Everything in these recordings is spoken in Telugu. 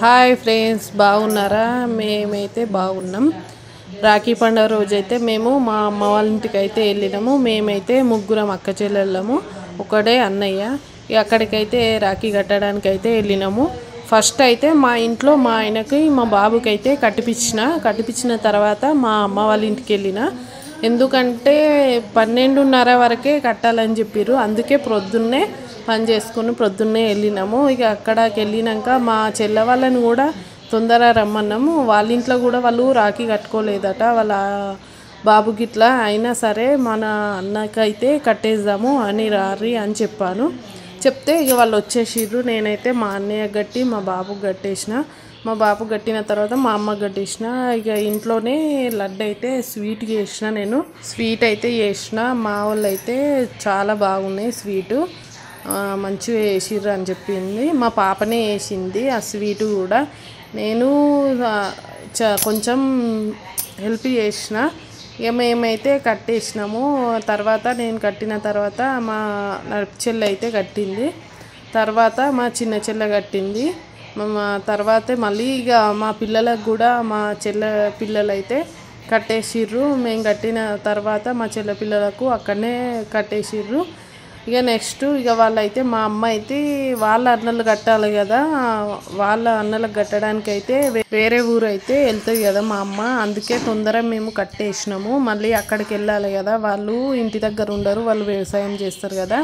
హాయ్ ఫ్రెండ్స్, బాగున్నారా? మేమైతే బాగున్నాం. రాఖీ పండుగ రోజైతే మేము మా అమ్మ వాళ్ళ ఇంటికి అయితే వెళ్ళినాము. మేమైతే ముగ్గురం అక్క చెల్లెళ్ళము, ఒకడే అన్నయ్య. అక్కడికైతే రాఖీ కట్టడానికి అయితే వెళ్ళినాము. ఫస్ట్ అయితే మా ఇంట్లో మా ఆయనకి మా బాబుకి అయితే కట్టిపించిన తర్వాత మా అమ్మ వాళ్ళ ఇంటికి వెళ్ళిన. ఎందుకంటే 12:30 వరకే కట్టాలని చెప్పారు. అందుకే ప్రొద్దున్నే పని చేసుకుని ప్రొద్దున్నే వెళ్ళినాము. ఇక అక్కడికి వెళ్ళినాక మా చెల్లె వాళ్ళని కూడా తొందర రమ్మన్నాము. వాళ్ళ ఇంట్లో కూడా వాళ్ళు రాఖీ కట్టుకోలేదట వాళ్ళ బాబుకి. ఇట్లా అయినా సరే మన అన్నకైతే కట్టేద్దాము అని రారి అని చెప్పాను. చెప్తే ఇక వాళ్ళు వచ్చేసిర్రు. నేనైతే మా అన్నయ్య గట్టి మా బాబుకి కట్టేసిన. మా బాబు కట్టిన తర్వాత మా అమ్మకి కట్టేసిన. ఇక ఇంట్లోనే లడ్డు అయితే స్వీట్ చేసిన. నేను స్వీట్ అయితే చేసిన. మా వాళ్ళు అయితే చాలా బాగున్నాయి స్వీటు, మంచిగా వేసిర్రు అని చెప్పింది. మా పాపనే వేసింది ఆ స్వీటు కూడా. నేను కొంచెం హెల్ప్ చేసిన. ఇక మేమైతే కట్టేసినాము. తర్వాత నేను కట్టిన తర్వాత మా చెల్లె అయితే కట్టింది. తర్వాత మా చిన్న చెల్లె కట్టింది. తర్వాత మళ్ళీ ఇక మా పిల్లలకు కూడా మా చెల్లె పిల్లలు అయితే కట్టేసిర్రు. మేము కట్టిన తర్వాత మా చెల్లె పిల్లలకు అక్కడనే కట్టేసిర్రు. ఇక నెక్స్ట్ ఇక వాళ్ళైతే మా అమ్మ అయితే వాళ్ళ అన్నలు కట్టాలి కదా, వాళ్ళ అన్నలకు కట్టడానికి అయితే వేరే ఊరు అయితే వెళ్తుంది కదా మా అమ్మ. అందుకే తొందర మేము కట్టేసినాము. మళ్ళీ అక్కడికి వెళ్ళాలి కదా, వాళ్ళు ఇంటి దగ్గర ఉండరు, వాళ్ళు వ్యవసాయం చేస్తారు కదా.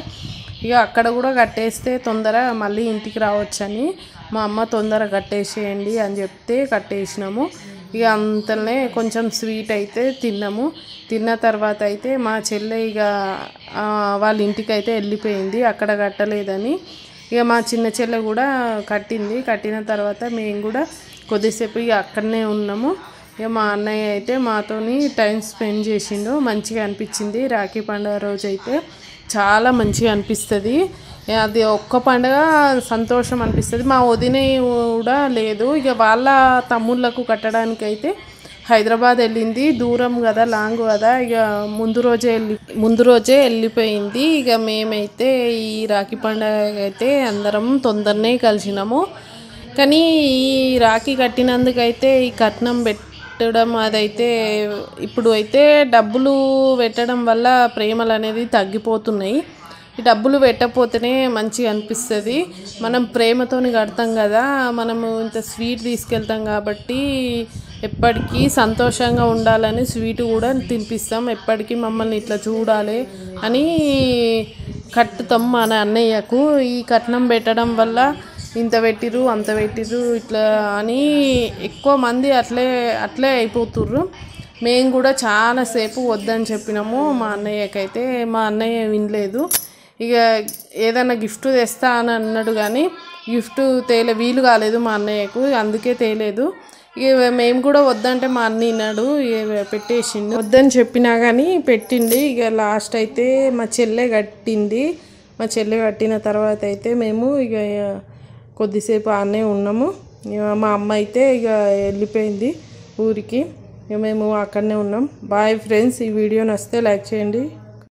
ఇక అక్కడ కూడా కట్టేస్తే తొందర మళ్ళీ ఇంటికి రావచ్చని మా అమ్మ తొందర కట్టేసేయండి అని చెప్తే కట్టేసినాము. ఇక అంతనే కొంచెం స్వీట్ అయితే తిన్నాము. తిన్న తర్వాత అయితే మా చెల్లె ఇక వాళ్ళ ఇంటికి అయితే వెళ్ళిపోయింది, అక్కడ కట్టలేదని. ఇక మా చిన్న చెల్లె కూడా కట్టింది. కట్టిన తర్వాత మేము కూడా కొద్దిసేపు ఇక అక్కడనే ఉన్నాము. ఇక మా అన్నయ్య అయితే మాతోని టైం స్పెండ్ చేసిండు. మంచిగా అనిపించింది. రాఖీ పండుగ రోజు అయితే చాలా మంచిగా అనిపిస్తుంది. అది ఒక్క పండుగ సంతోషం అనిపిస్తుంది. మా వదిన కూడా లేదు, ఇక వాళ్ళ తమ్ముళ్ళకు కట్టడానికి అయితే హైదరాబాద్ వెళ్ళింది. దూరం కదా, లాంగ్ కదా, ఇక ముందు రోజే వెళ్ళిపోయింది. ఇక మేమైతే ఈ రాఖీ పండుగ అయితే అందరం తొందరనే కలిసినాము. కానీ ఈ రాఖీ కట్టినందుకైతే ఈ కట్నం పెట్టడం అదైతే ఇప్పుడు అయితే డబ్బులు పెట్టడం వల్ల ప్రేమలు అనేది తగ్గిపోతున్నాయి. ఈ డబ్బులు పెట్టకపోతేనే మంచిగా అనిపిస్తుంది. మనం ప్రేమతోని కడతాం కదా, మనము ఇంత స్వీట్ తీసుకెళ్తాం కాబట్టి ఎప్పటికీ సంతోషంగా ఉండాలని స్వీట్ కూడా తినిపిస్తాం. ఎప్పటికీ మమ్మల్ని ఇట్లా చూడాలి అని కట్టుతాం మన అన్నయ్యకు. ఈ కట్నం పెట్టడం వల్ల ఇంత పెట్టిర్రు అంత పెట్టిర్రు ఇట్లా అని ఎక్కువ మంది అట్లే అయిపోతుర్రు. మేము కూడా చాలాసేపు వద్దని చెప్పినాము మా అన్నయ్యకైతే. మా అన్నయ్య వినలేదు. ఇక ఏదైనా గిఫ్ట్ తెస్తా అని అన్నాడు కానీ గిఫ్ట్ వీలు కాలేదు మా అన్నయ్యకు, అందుకే తేలేదు. ఇక మేము కూడా వద్దంటే మా అన్న విన్నాడు, పెట్టేసిండు. వద్దని చెప్పినా కానీ పెట్టిండి. ఇక లాస్ట్ అయితే మా చెల్లె కట్టింది. మా చెల్లె కట్టిన తర్వాత అయితే మేము ఇక కొద్దిసేపు ఆడనే ఉన్నాము. మా అమ్మ అయితే ఇక వెళ్ళిపోయింది ఊరికి. ఇక మేము అక్కడనే ఉన్నాం. బాయ్ ఫ్రెండ్స్, ఈ వీడియో నచ్చితే లైక్ చేయండి.